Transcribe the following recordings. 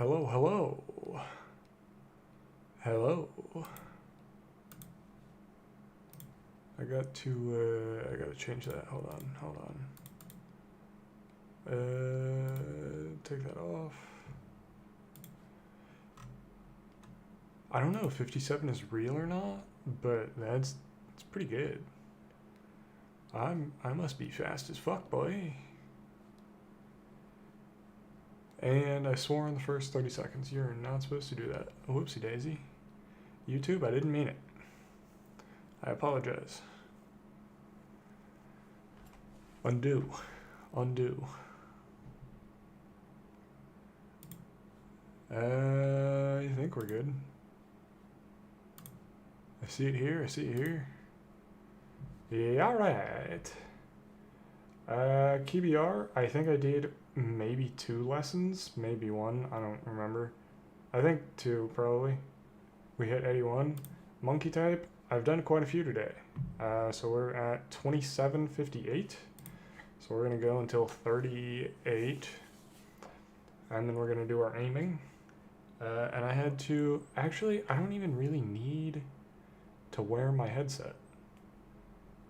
Hello, hello. Hello. I gotta change that. Hold on. Take that off. I don't know if 57 is real or not, but it's pretty good. I must be fast as fuck, boy. And I swore in the first 30 seconds. You're not supposed to do that. Whoopsie daisy. YouTube, I didn't mean it. I apologize. Undo. I think we're good. I see it here. Yeah, alright. KBR, I think I did maybe 2 lessons, maybe 1, I don't remember. I think 2, probably. We hit 81. Monkey type, I've done quite a few today. So we're at 2758. So we're gonna go until 38. And then we're gonna do our aiming. And I had to, actually, I don't even really need to wear my headset.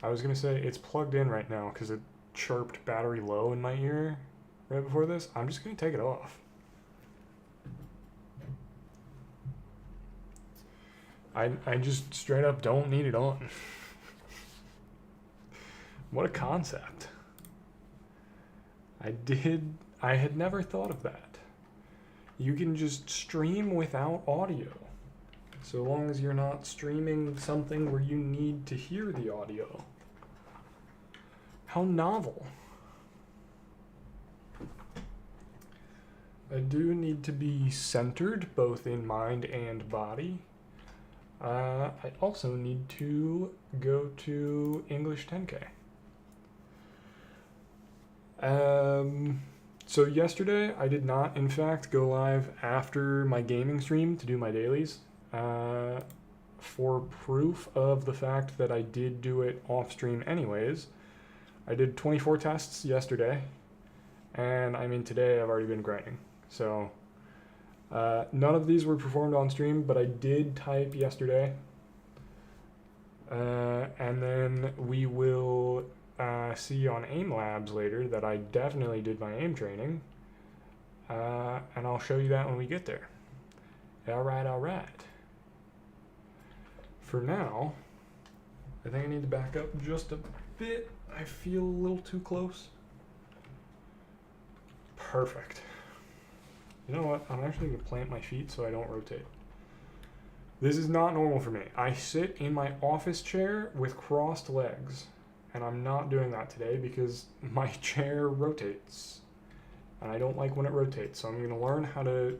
I was gonna say it's plugged in right now because it chirped battery low in my ear right before this. I'm just gonna take it off. I just straight up don't need it on. What a concept. I had never thought of that. You can just stream without audio. So long as you're not streaming something where you need to hear the audio. How novel. I do need to be centered both in mind and body. I also need to go to English 10K. So yesterday I did not in fact go live after my gaming stream to do my dailies. For proof of the fact that I did do it off stream anyways, I did 24 tests yesterday, and I mean today I've already been grinding. So none of these were performed on stream, but I did type yesterday. And then we will see on AIM Labs later that I definitely did my AIM training. And I'll show you that when we get there. Alright. For now, I think I need to back up just a bit. I feel a little too close. Perfect. You know what? I'm actually going to plant my feet so I don't rotate. This is not normal for me. I sit in my office chair with crossed legs, and I'm not doing that today because my chair rotates. And I don't like when it rotates, so I'm going to learn how to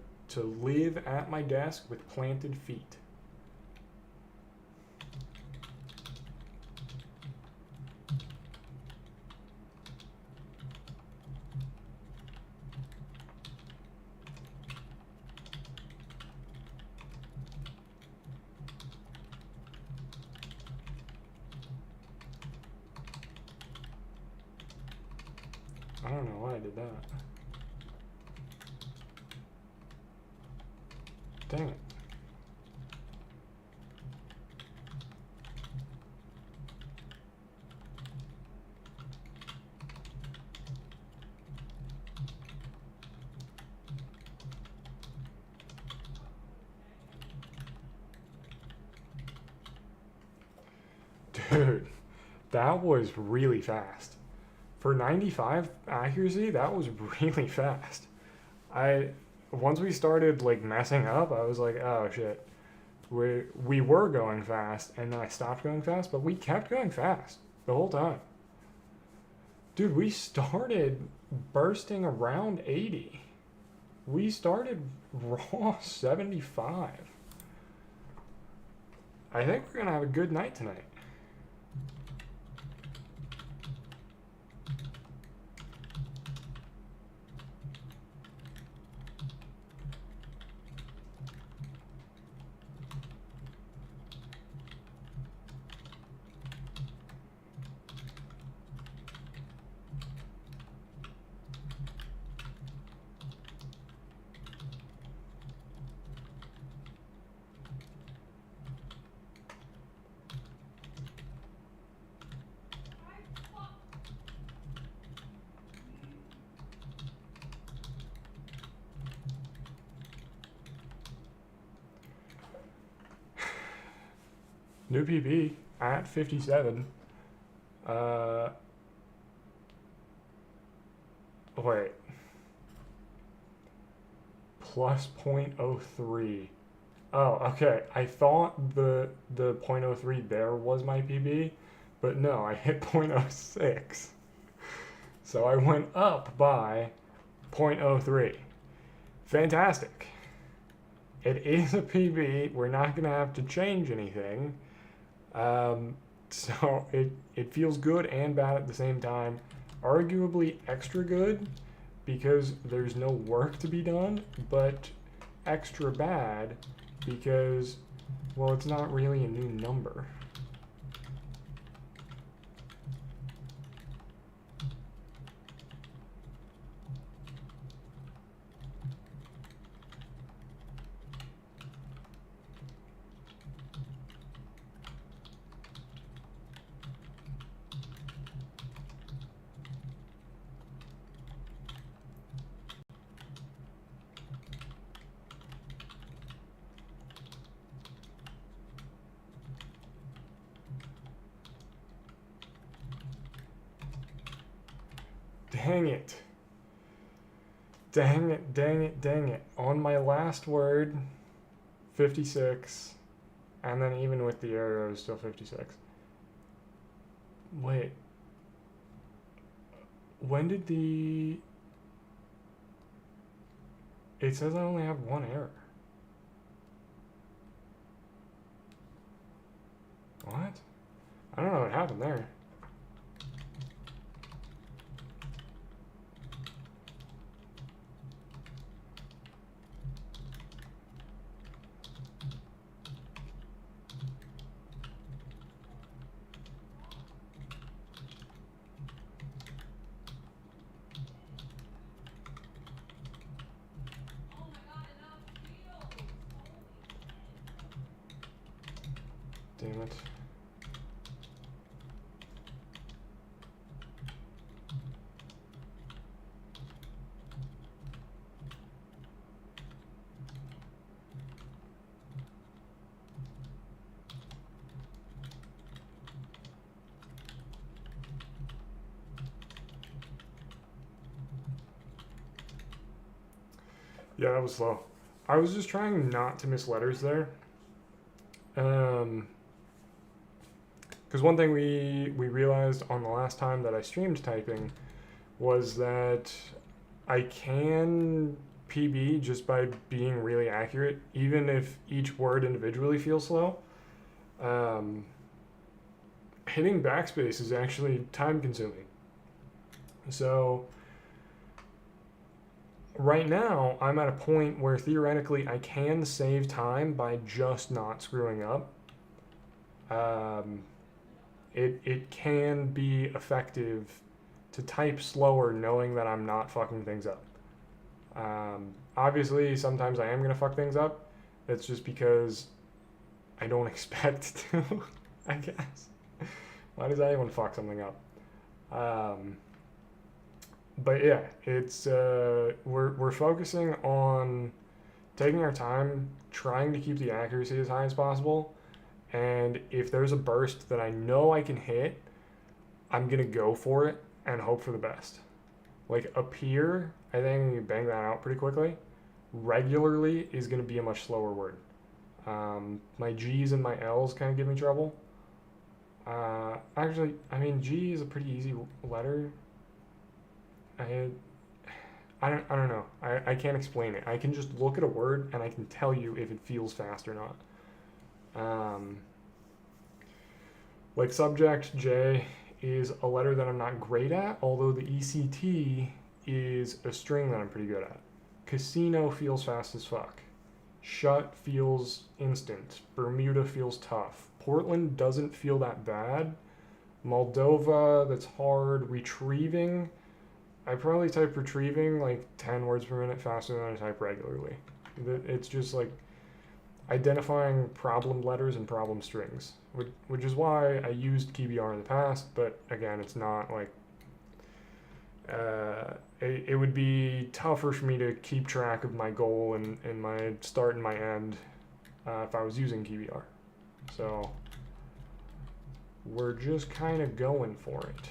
live at my desk with planted feet. I don't know why I did that. Dang it. Dude, that was really fast. For 95 accuracy, that was really fast. Once we started like messing up, I was like, oh shit. We were going fast, and then I stopped going fast, but we kept going fast the whole time. Dude, we started bursting around 80. We started raw 75. I think we're gonna have a good night tonight. New PB at 57. Wait. Plus 0.03. Oh, okay. I thought the 0.03 there was my PB, but no, I hit 0.06. So I went up by 0.03. Fantastic. It is a PB. We're not going to have to change anything. So it feels good and bad at the same time. Arguably extra good because there's no work to be done, but extra bad because, well, it's not really a new number. Dang it. Dang it, dang it, dang it. On my last word, 56. And then even with the arrow, still 56. Wait. When did the... It says I only have one error. What? I don't know what happened there. Damn it. Yeah, that was slow. I was just trying not to miss letters there. Because one thing we realized on the last time that I streamed typing was that I can PB just by being really accurate, even if each word individually feels slow. Hitting backspace is actually time consuming. So right now, I'm at a point where theoretically I can save time by just not screwing up. It can be effective to type slower knowing that I'm not fucking things up. Obviously, sometimes I am going to fuck things up. It's just because I don't expect to, I guess. Why does anyone fuck something up? But yeah, it's we're focusing on taking our time, trying to keep the accuracy as high as possible. And if there's a burst that I know I can hit, I'm gonna go for it and hope for the best. Like up here, I think you bang that out pretty quickly. Regularly is gonna be a much slower word. My G's and my L's kind of give me trouble. Actually, I mean G is a pretty easy letter. I don't know. I can't explain it. I can just look at a word and I can tell you if it feels fast or not. Like subject J is a letter that I'm not great at, although the ECT is a string that I'm pretty good at. Casino feels fast as fuck. Shut feels instant. Bermuda feels tough. Portland doesn't feel that bad. Moldova, that's hard. Retrieving, I probably type retrieving like 10 words per minute faster than I type regularly. It's just like identifying problem letters and problem strings, which is why I used KeyBR in the past, but again, it's not like, it would be tougher for me to keep track of my goal and my start and my end if I was using KeyBR. So we're just kind of going for it.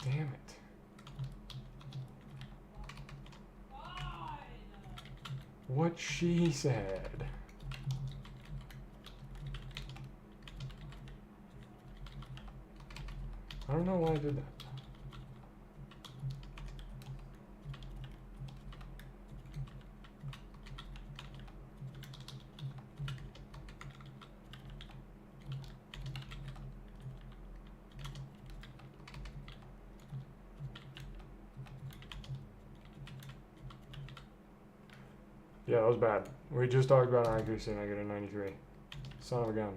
Damn it. What she said. I don't know why I did that. Yeah, that was bad. We just talked about accuracy and I get a 93. Son of a gun.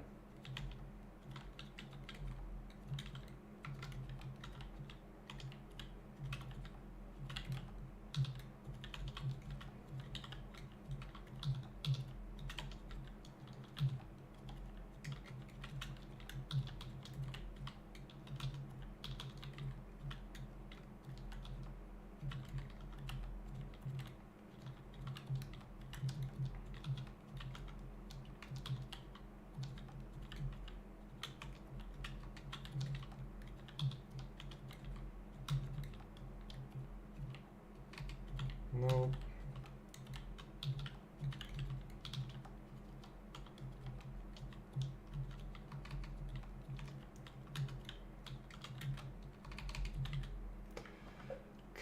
Nope.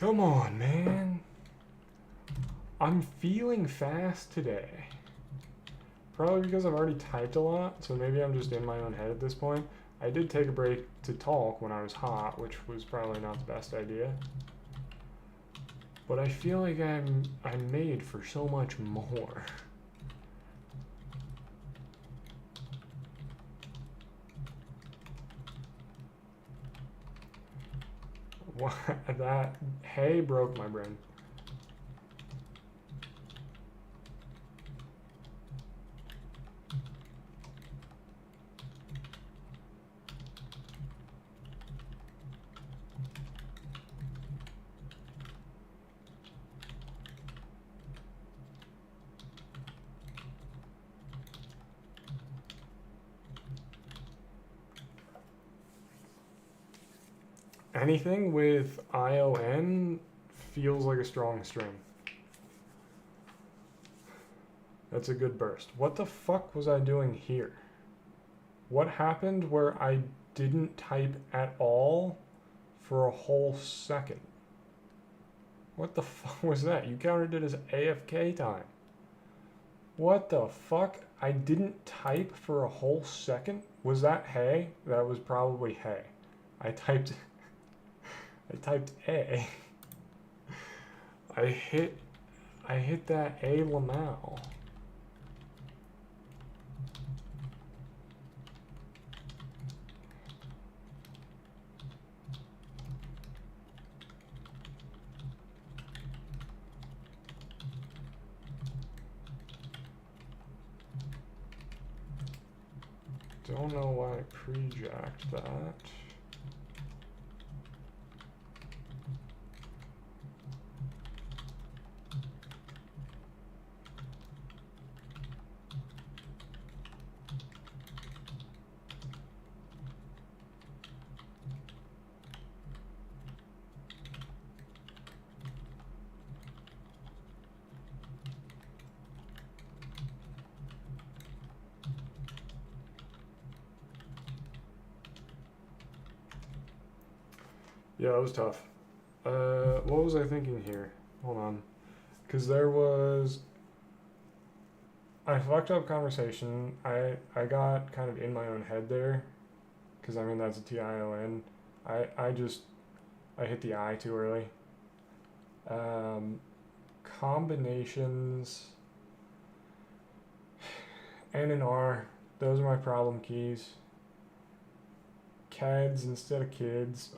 Come on, man. I'm feeling fast today. Probably because I've already typed a lot, so maybe I'm just in my own head at this point. I did take a break to talk when I was hot, which was probably not the best idea. But I feel like I'm made for so much more. What? That hay broke my brain. Anything with ION feels like a strong string. That's a good burst. What the fuck was I doing here? What happened where I didn't type at all for a whole second? What the fuck was that? You counted it as AFK time. What the fuck? I didn't type for a whole second? Was that hay? That was probably hay. I typed A. I hit that A Lamau. Don't know why I pre-jacked that. Yeah, that was tough. What was I thinking here? Hold on. Because there was... I fucked up conversation. I got kind of in my own head there. Because, I mean, that's a TION. I hit the I too early. Combinations... N and R. Those are my problem keys. CADs instead of kids.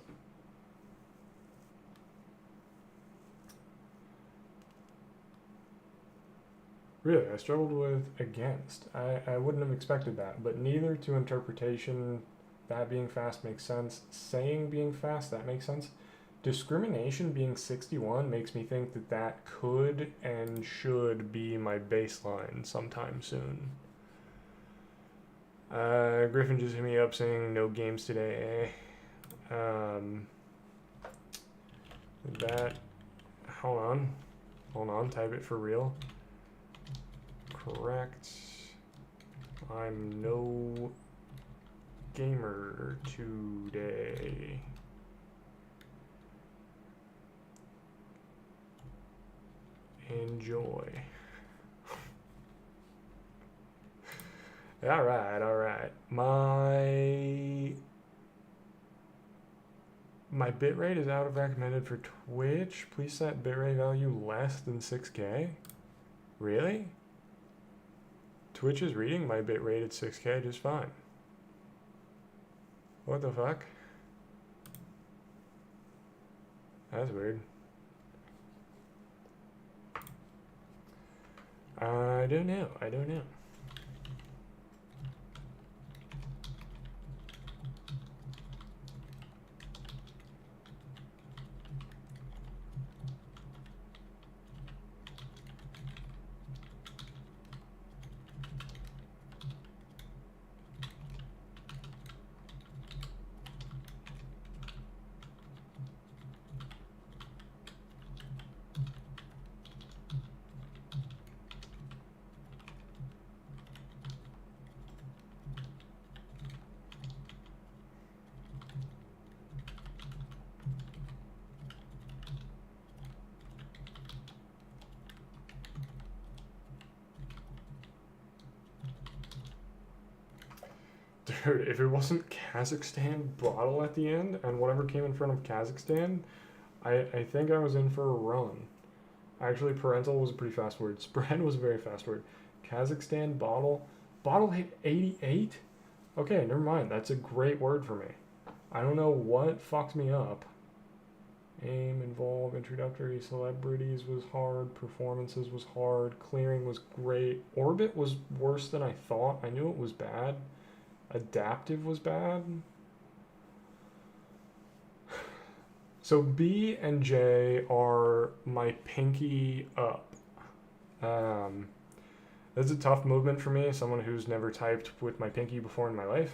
Really, I struggled with against. I wouldn't have expected that, but neither to interpretation, that being fast makes sense. Saying being fast, that makes sense. Discrimination being 61 makes me think that that could and should be my baseline sometime soon. Griffin just hit me up saying no games today. That, hold on, type it for real. Correct. I'm no gamer today. Enjoy. All right. My bitrate is out of recommended for Twitch. Please set bitrate value less than 6K. Really? Twitch is reading my bitrate at 6K just fine. What the fuck? That's weird. I don't know. Dude, if it wasn't Kazakhstan bottle at the end and whatever came in front of Kazakhstan, I think I was in for a run. Actually, parental was a pretty fast word. Spread was a very fast word. Kazakhstan bottle. Bottle hit 88? Okay, never mind. That's a great word for me. I don't know what fucked me up. Aim, involve, introductory, celebrities was hard, performances was hard, clearing was great. Orbit was worse than I thought. I knew it was bad. Adaptive was bad. So B and J are my pinky up. That's a tough movement for me, someone who's never typed with my pinky before in my life.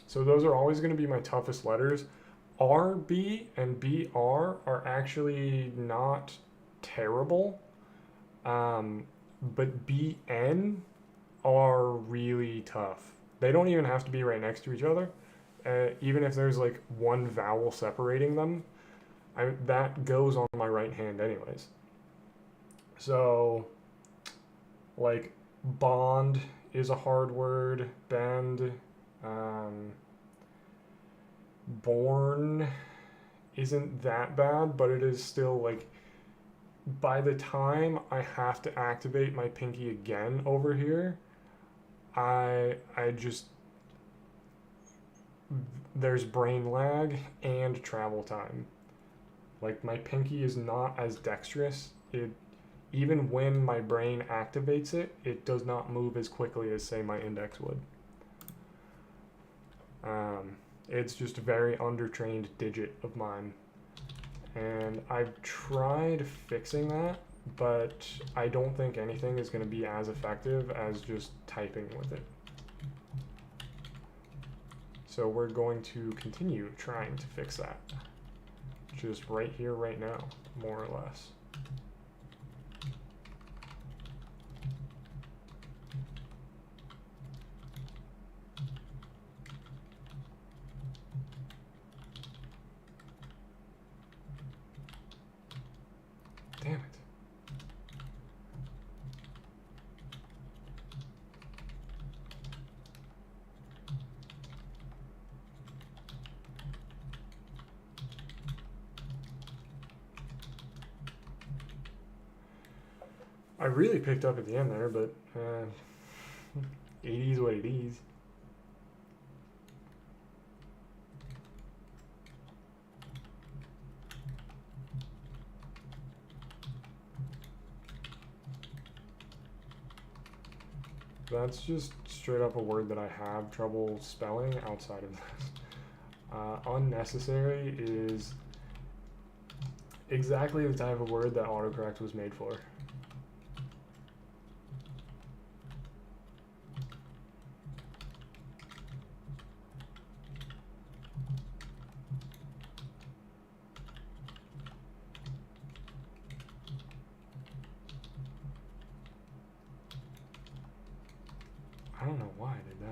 So those are always going to be my toughest letters. RB and BR are actually not terrible, but BN are really tough. They don't even have to be right next to each other. Even if there's like one vowel separating them, that goes on my right hand anyways. So, like, bond is a hard word. Bend. Born isn't that bad, but it is still like, by the time I have to activate my pinky again over here, I just, there's brain lag and travel time. Like, my pinky is not as dexterous. Even when my brain activates it, it does not move as quickly as, say, my index would. It's just a very undertrained digit of mine. And I've tried fixing that, but I don't think anything is going to be as effective as just typing with it. So we're going to continue trying to fix that. Just right here, right now, more or less. Damn it. I really picked up at the end there, but 80 is what it is. That's just straight up a word that I have trouble spelling outside of this. Unnecessary is exactly the type of word that autocorrect was made for. I don't know why I did that.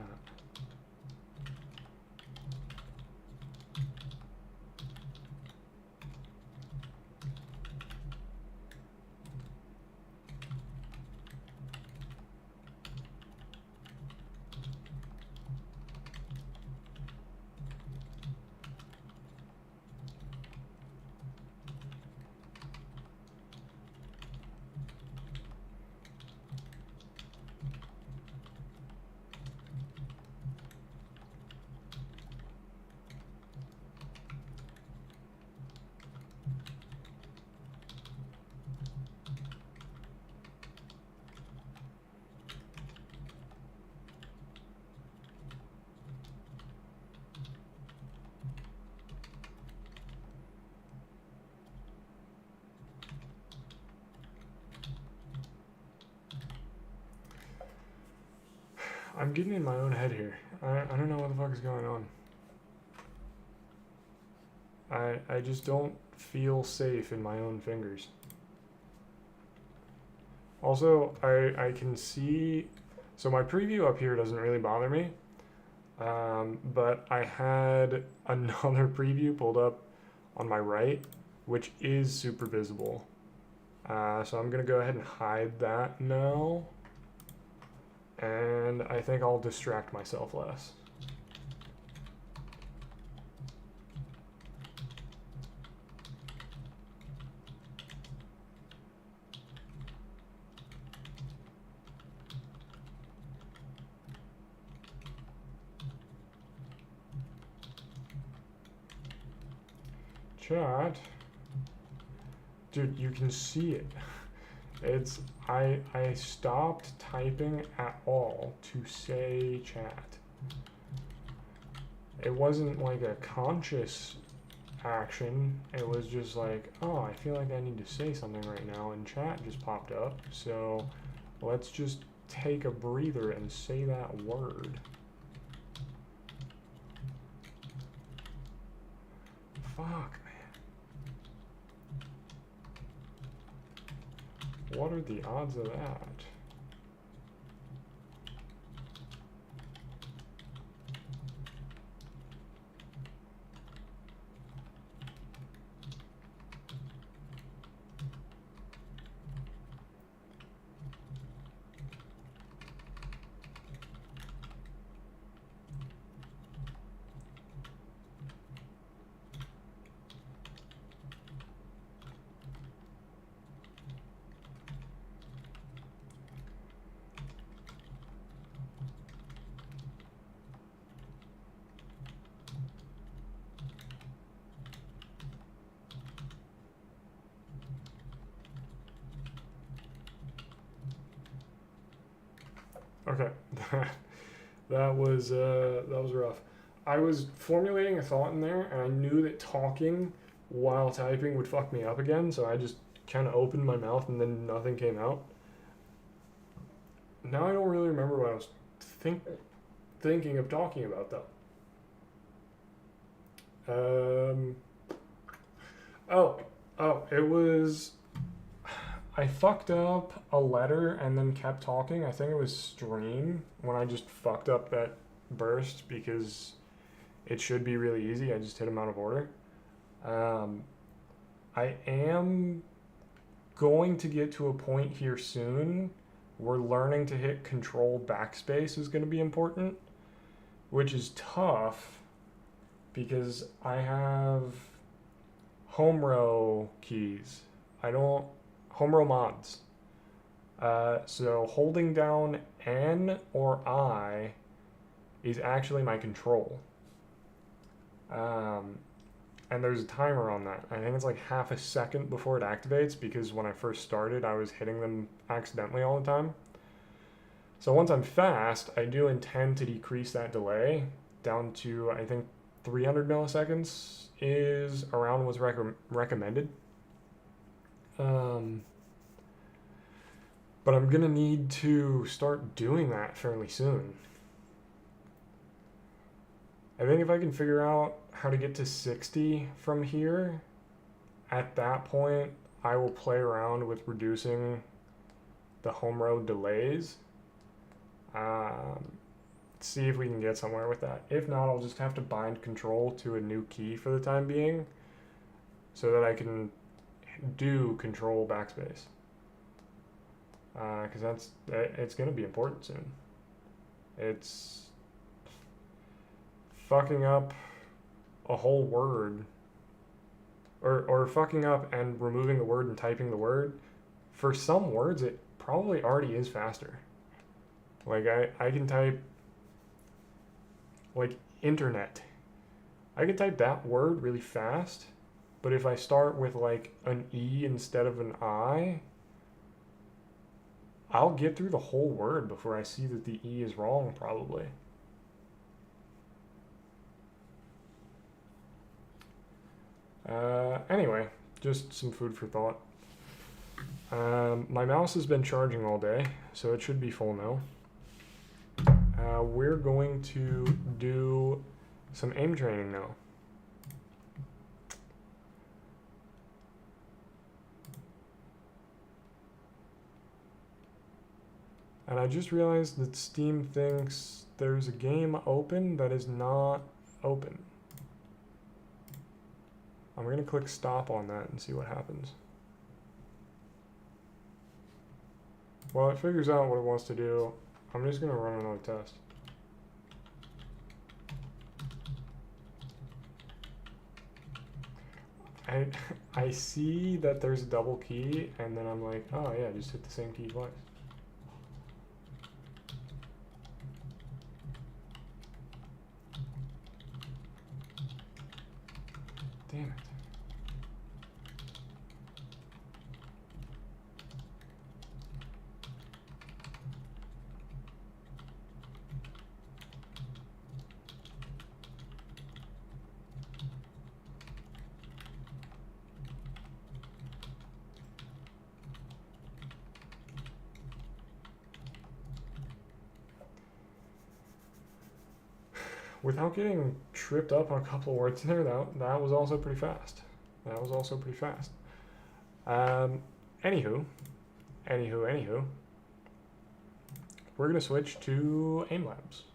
I'm getting in my own head here. I don't know what the fuck is going on. I just don't feel safe in my own fingers. Also, I can see, so my preview up here doesn't really bother me, but I had another preview pulled up on my right, which is super visible. So I'm gonna go ahead and hide that now, and I think I'll distract myself less. Chat. Dude, you can see it. It's, I stopped typing at all to say chat. It wasn't like a conscious action. It was just like, oh, I feel like I need to say something right now, and chat just popped up. So let's just take a breather and say that word. Fuck. What are the odds of that? Okay, that was rough. I was formulating a thought in there, and I knew that talking while typing would fuck me up again, so I just kind of opened my mouth and then nothing came out. Now I don't really remember what I was thinking of talking about though. It was, I fucked up a letter and then kept talking. I think it was stream when I just fucked up that burst because it should be really easy. I just hit them out of order. I am going to get to a point here soon where learning to hit control backspace is going to be important, which is tough because I have home row keys. Home row mods. So holding down N or I is actually my control. And there's a timer on that. I think it's like half a second before it activates because when I first started, I was hitting them accidentally all the time. So once I'm fast, I do intend to decrease that delay down to, I think, 300 milliseconds is around what's recommended. But I'm gonna need to start doing that fairly soon. I think if I can figure out how to get to 60 from here, at that point, I will play around with reducing the home road delays. See if we can get somewhere with that. If not, I'll just have to bind control to a new key for the time being so that I can do control backspace. Because it's going to be important soon. It's fucking up a whole word, or fucking up and removing the word and typing the word. For some words, it probably already is faster. Like I can type like internet. I can type that word really fast, but if I start with like an E instead of an I, I'll get through the whole word before I see that the E is wrong, probably. Anyway, just some food for thought. My mouse has been charging all day, so it should be full now. We're going to do some aim training now. And I just realized that Steam thinks there's a game open that is not open. I'm going to click stop on that and see what happens. While it figures out what it wants to do, I'm just going to run another test. I see that there's a double key, and then I'm like, oh yeah, just hit the same key twice. Damn it. Without getting tripped up on a couple of words in there, that was also pretty fast. Anywho, we're gonna switch to aim labs,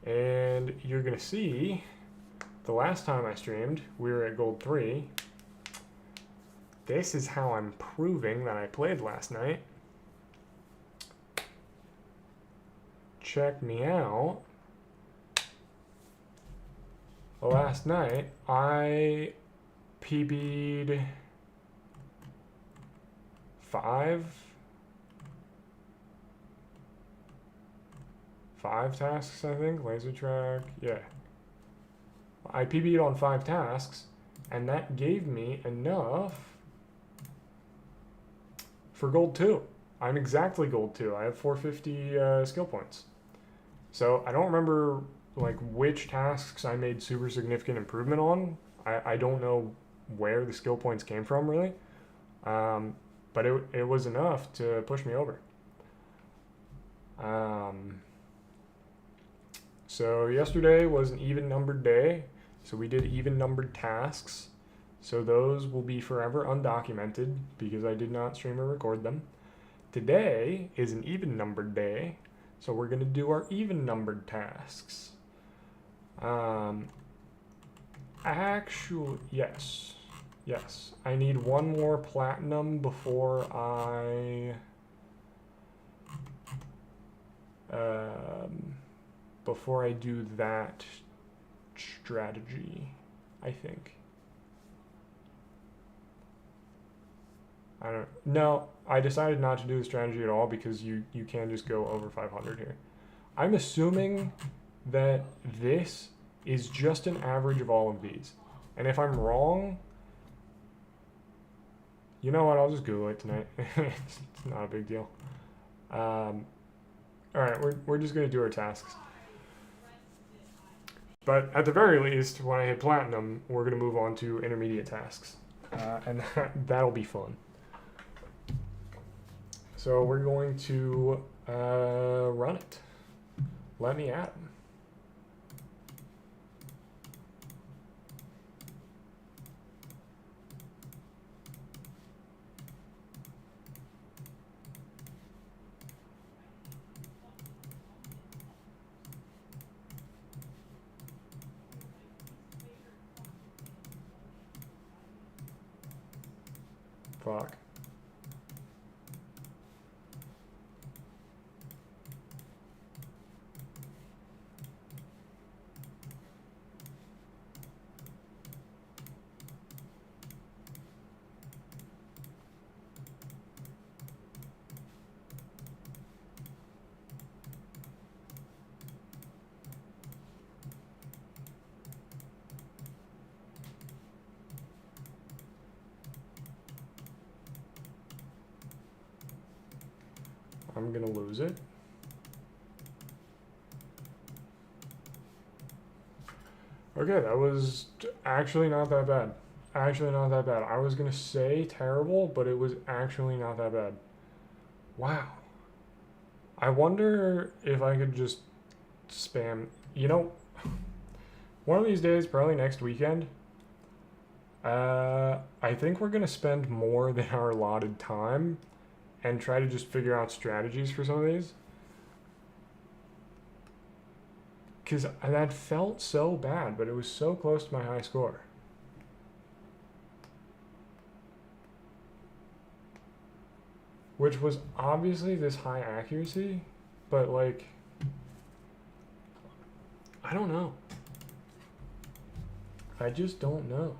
and you're gonna see the last time I streamed, we were at gold 3. This is how I'm proving that I played last night. Check me out. Last night, I PB'd 5 tasks, I think. Laser track, yeah. I PB'd on 5 tasks, and that gave me enough for gold 2. I'm exactly gold 2. I have 450 skill points. So I don't remember like which tasks I made super significant improvement on. I don't know where the skill points came from really, but it was enough to push me over. So yesterday was an even numbered day, so we did even numbered tasks. So those will be forever undocumented because I did not stream or record them. Today is an even numbered day, so we're going to do our even numbered tasks. Actually, yes. I need one more platinum before I do that strategy, I think. No, I decided not to do the strategy at all because you can just go over 500 here. I'm assuming that this is just an average of all of these. And if I'm wrong, you know what, I'll just Google it tonight. It's not a big deal. Alright, we're just going to do our tasks. But at the very least, when I hit platinum, we're going to move on to intermediate tasks. And that'll be fun. So we're going to run it. Let me at 'em. Fuck. I'm gonna lose it. Okay, that was actually not that bad. Actually not that bad. I was gonna say terrible, but it was actually not that bad. Wow. I wonder if I could just spam, you know, one of these days, probably next weekend, I think we're gonna spend more than our allotted time and try to just figure out strategies for some of these. Because that felt so bad, but it was so close to my high score. Which was obviously this high accuracy, but like, I don't know. I just don't know.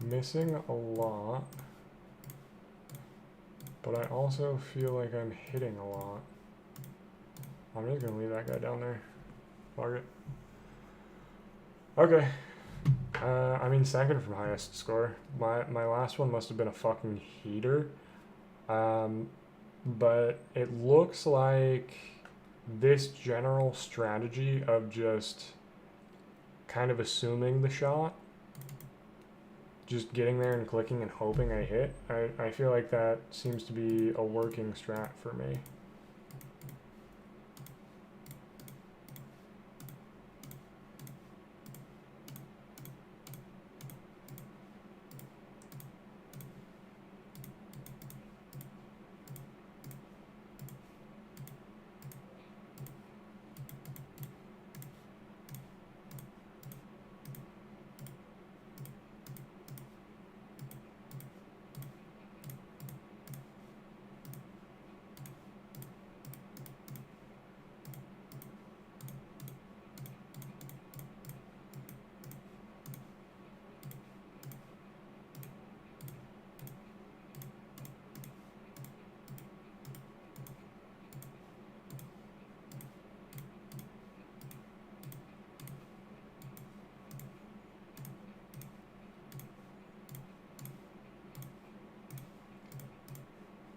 Missing a lot, but I also feel like I'm hitting a lot. I'm just gonna leave that guy down there. Fuck it. Okay. I mean, second from highest score. My last one must have been a fucking heater. But it looks like this general strategy of just kind of assuming the shot, just getting there and clicking and hoping I hit, I feel like that seems to be a working strat for me.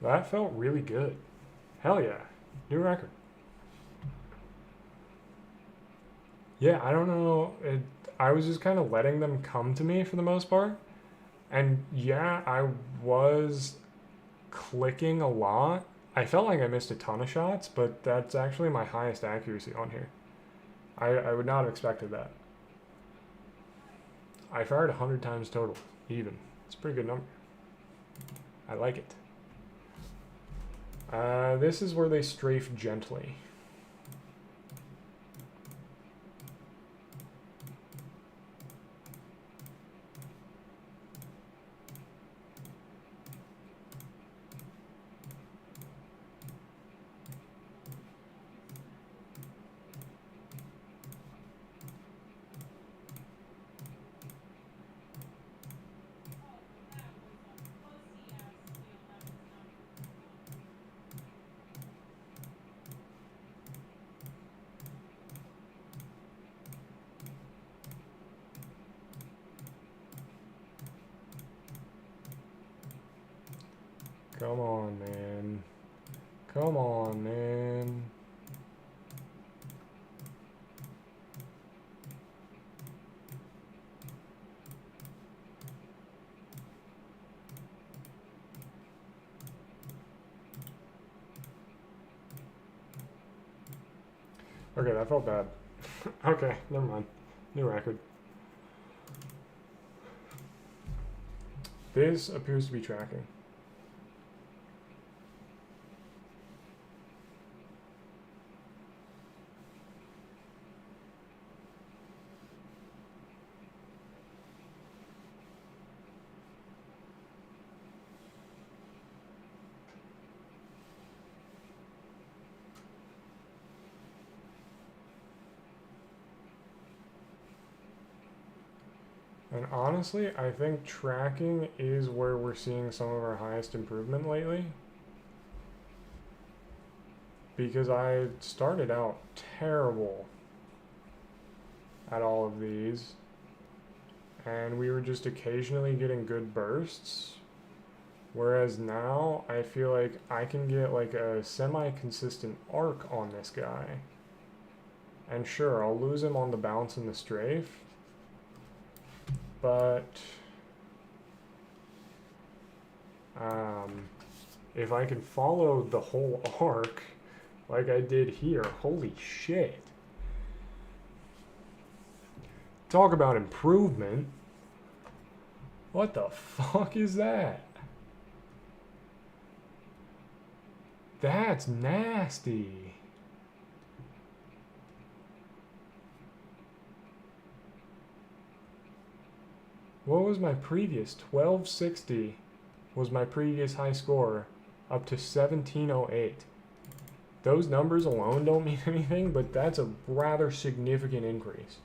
That felt really good. Hell yeah. New record. Yeah, I don't know. I was just kind of letting them come to me for the most part. And yeah, I was clicking a lot. I felt like I missed a ton of shots, but that's actually my highest accuracy on here. I would not have expected that. I fired 100 times total, even. It's a pretty good number. I like it. This is where they strafe gently. Come on, man. Come on, man. Okay, that felt bad. Okay, never mind. New record. This appears to be tracking. And honestly, I think tracking is where we're seeing some of our highest improvement lately. Because I started out terrible at all of these. And we were just occasionally getting good bursts. Whereas now, I feel like I can get like a semi-consistent arc on this guy. And sure, I'll lose him on the bounce and the strafe. But if I can follow the whole arc like I did here, holy shit. Talk about improvement. What the fuck is that? That's nasty. What was my previous? 1260 was my previous high score, up to 1708. Those numbers alone don't mean anything, but that's a rather significant increase.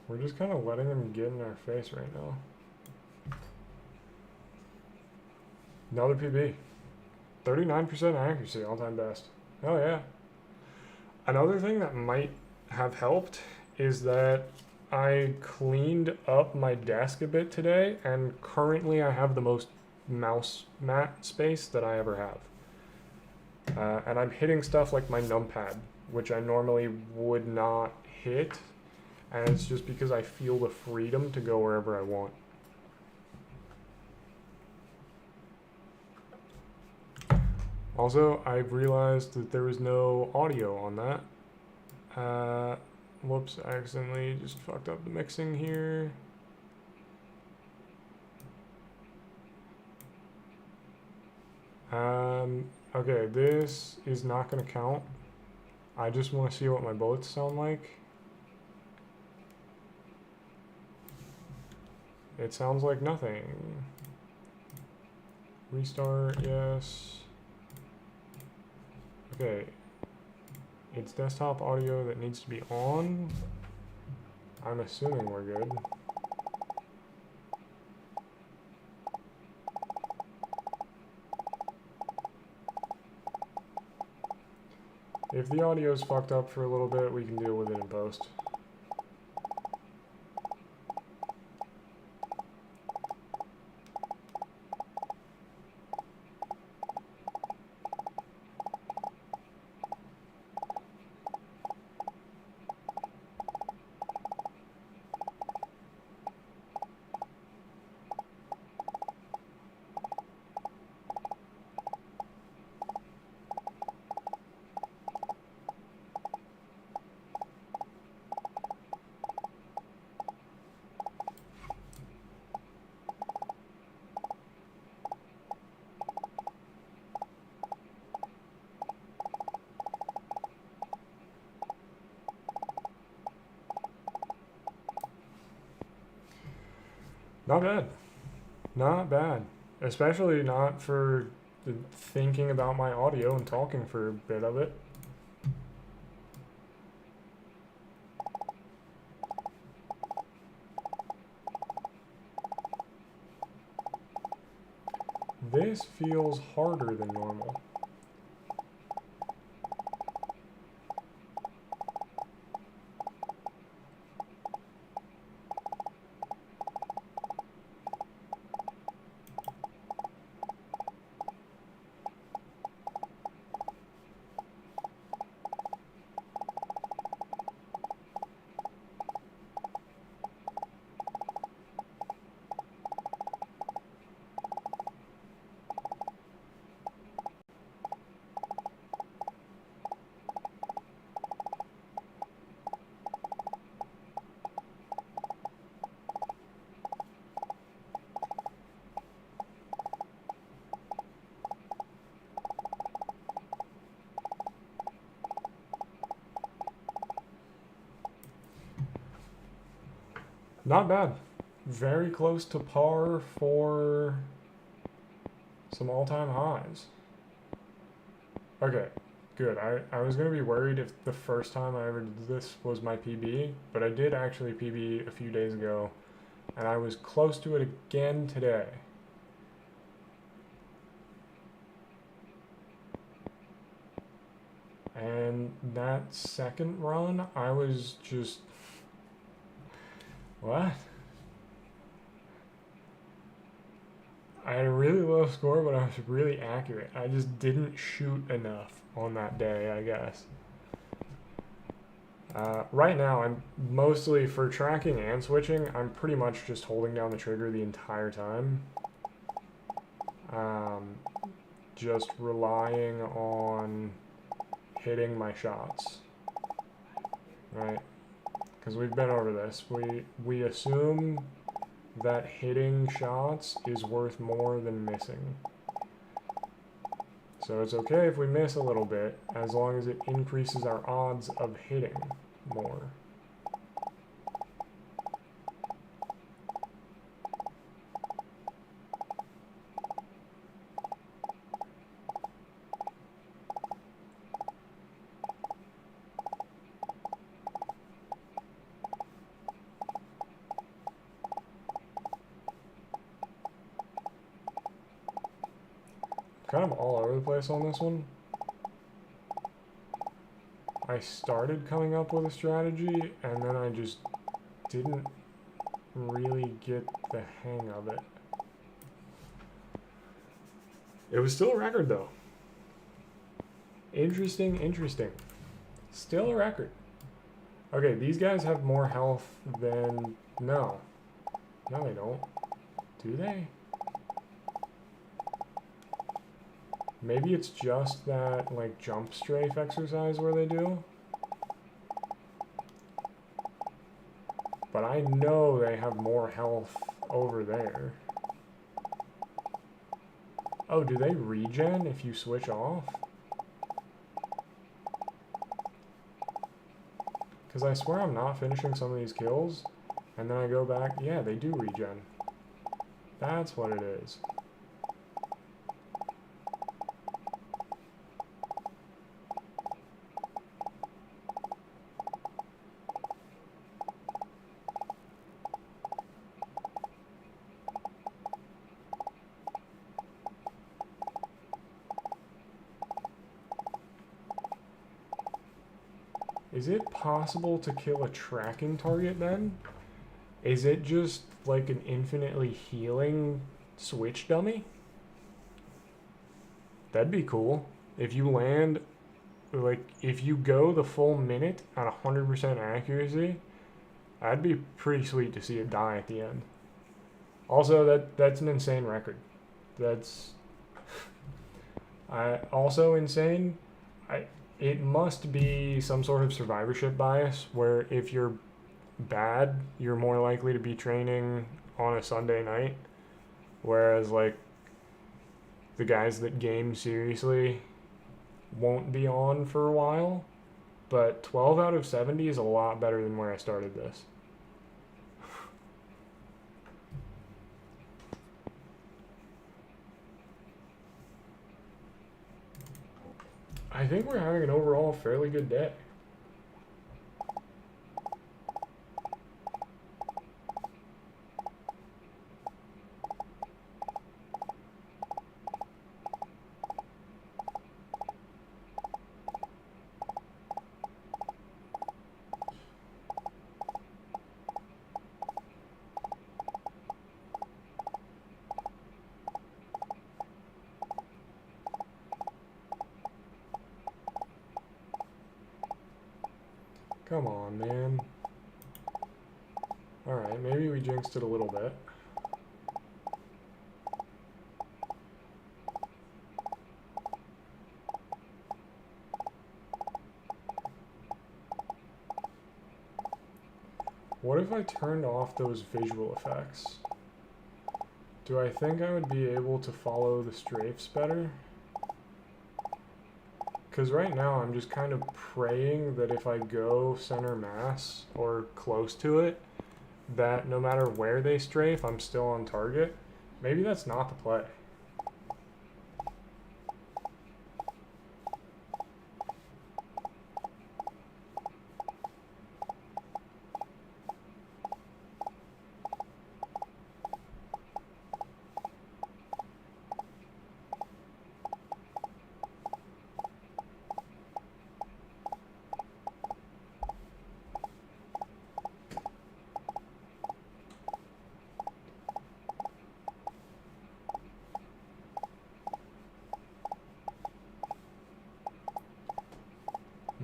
We're just kind of letting them get in our face right now. Another PB. 39% accuracy, all-time best. Oh yeah. Another thing that might have helped is that I cleaned up my desk a bit today, and currently I have the most mouse mat space that I ever have. And I'm hitting stuff like my numpad, which I normally would not hit, and it's just because I feel the freedom to go wherever I want. Also, I realized that there was no audio on that. Whoops, I accidentally just fucked up the mixing here. Okay, this is not gonna count. I just want to see what my bullets sound like. It sounds like nothing. Restart, yes. Okay. It's desktop audio that needs to be on. I'm assuming we're good. If the audio's fucked up for a little bit, we can deal with it in post. Not bad. Not bad. Especially not for thinking about my audio and talking for a bit of it. This feels harder than normal. Not bad. Very close to par for some all-time highs. Okay, good. I was going to be worried if the first time I ever did this was my PB, but I did actually PB a few days ago, and I was close to it again today. And that second run, I was just... What? I had a really low score, but I was really accurate. I just didn't shoot enough on that day, I guess. Right now, I'm mostly, for tracking and switching, I'm pretty much just holding down the trigger the entire time. Just relying on hitting my shots, right? Because we've been over this. We assume that hitting shots is worth more than missing. So it's okay if we miss a little bit, as long as it increases our odds of hitting more. Kind of all over the place on this one. I started coming up with a strategy, and then I just didn't really get the hang of it. It was still a record, though. Interesting, interesting. Still a record. Okay, these guys have more health than... No. No, they don't. Do they? Maybe it's just that, like, jump strafe exercise where they do. But I know they have more health over there. Oh, do they regen if you switch off? Because I swear I'm not finishing some of these kills, and then I go back. Yeah, they do regen. That's what it is. Is it possible to kill a tracking target then? Is it just like an infinitely healing switch dummy? That'd be cool. If you land, like, if you go the full minute at 100% accuracy, that'd be pretty sweet to see it die at the end. Also, that's an insane record. That's also insane. It must be some sort of survivorship bias where if you're bad, you're more likely to be training on a Sunday night, whereas like the guys that game seriously won't be on for a while. But 12 out of 70 is a lot better than where I started this. I think we're having an overall fairly good day. Come on, man. Alright, maybe we jinxed it a little bit. What if I turned off those visual effects? Do I think I would be able to follow the strafes better? Because right now I'm just kind of praying that if I go center mass or close to it, that no matter where they strafe, I'm still on target. Maybe that's not the play.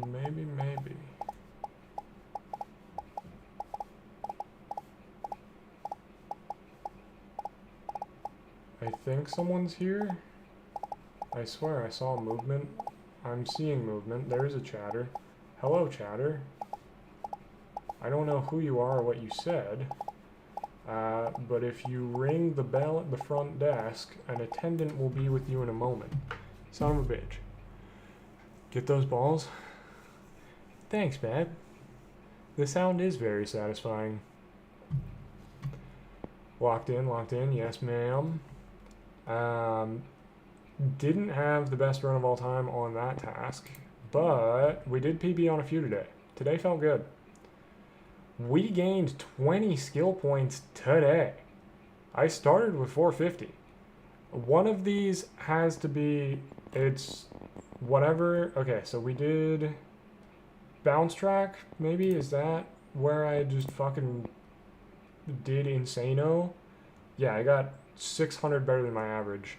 Maybe. I think someone's here. I swear I saw movement. I'm seeing movement. There's a chatter. Hello, chatter. I don't know who you are or what you said, but if you ring the bell at the front desk, an attendant will be with you in a moment. Son of a bitch. Get those balls? Thanks, babe. The sound is very satisfying. Locked in, yes ma'am. Didn't have the best run of all time on that task, but we did PB on a few today. Today felt good. We gained 20 skill points today. I started with 450. One of these has to be, it's whatever. Okay, so we did bounce track, maybe? Is that where I just fucking did insano? Yeah, I got 600 better than my average.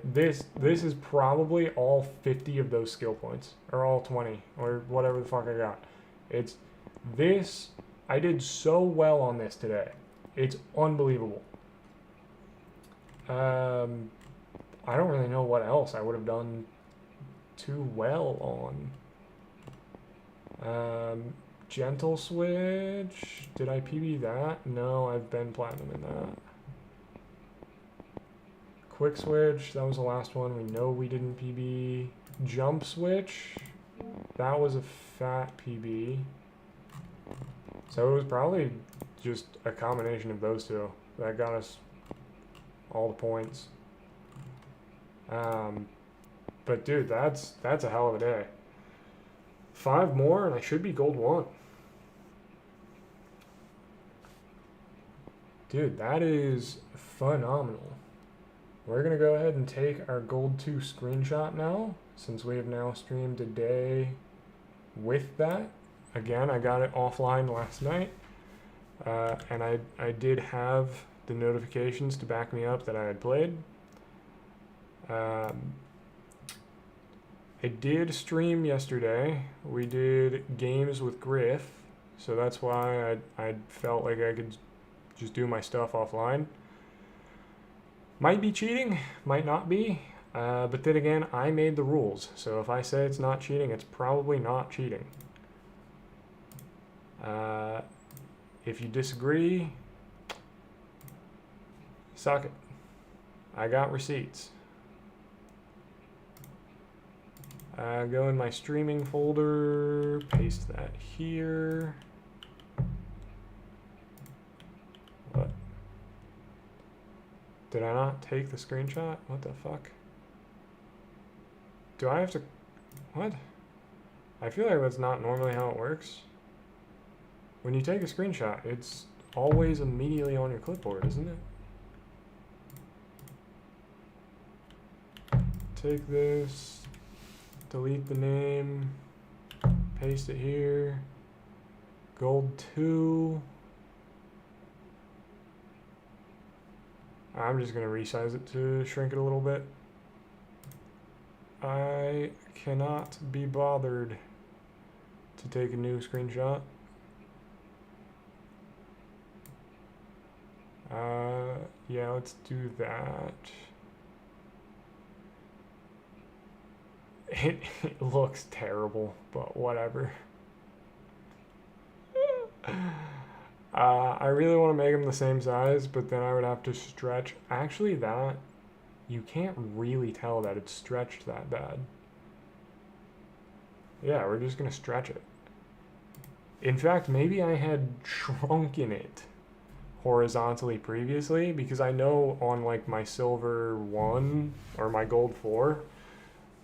This is probably all 50 of those skill points, or all 20, or whatever the fuck I got. It's this. I did so well on this today. It's unbelievable. I don't really know what else I would have done too well on. Gentle switch. Did I PB that? No, I've been platinum in that. Quick switch. That was the last one. We know we didn't PB. Jump switch. That was a fat PB. So it was probably just a combination of those two that got us all the points. But dude, that's a hell of a day. 5 more and I should be gold 1. Dude, that is phenomenal. We're going to go ahead and take our gold 2 screenshot now, since we have now streamed a day with that, again, I got it offline last night, and I did have the notifications to back me up that I had played. I did stream yesterday. We did games with Griff, so that's why I felt like I could just do my stuff offline. Might be cheating, might not be, but then again, I made the rules, so if I say it's not cheating, it's probably not cheating. If you disagree, suck it. I got receipts. Go in my streaming folder, paste that here. What? Did I not take the screenshot? What the fuck? Do I have to... What? I feel like that's not normally how it works. When you take a screenshot, it's always immediately on your clipboard, isn't it? Take this, delete the name, paste it here, gold 2. I'm just going to resize it to shrink it a little bit. I cannot be bothered to take a new screenshot. Yeah, let's do that. It looks terrible, but whatever. I really want to make them the same size, but then I would have to stretch. Actually, that, you can't really tell that it's stretched that bad. Yeah, we're just going to stretch it. In fact, maybe I had shrunken it horizontally previously, because I know on like my silver 1 or my gold 4,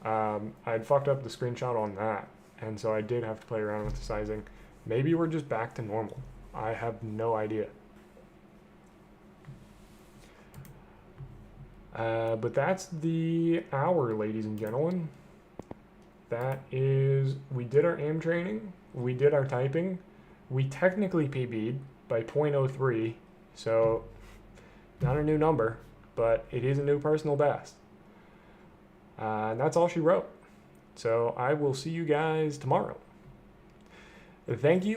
I had fucked up the screenshot on that, and so I did have to play around with the sizing. Maybe we're just back to normal. I have no idea. But that's the hour, ladies and gentlemen. That is, we did our aim training, we did our typing, we technically PB'd by 0.03, so not a new number, but it is a new personal best. And that's all she wrote. So I will see you guys tomorrow. Thank you.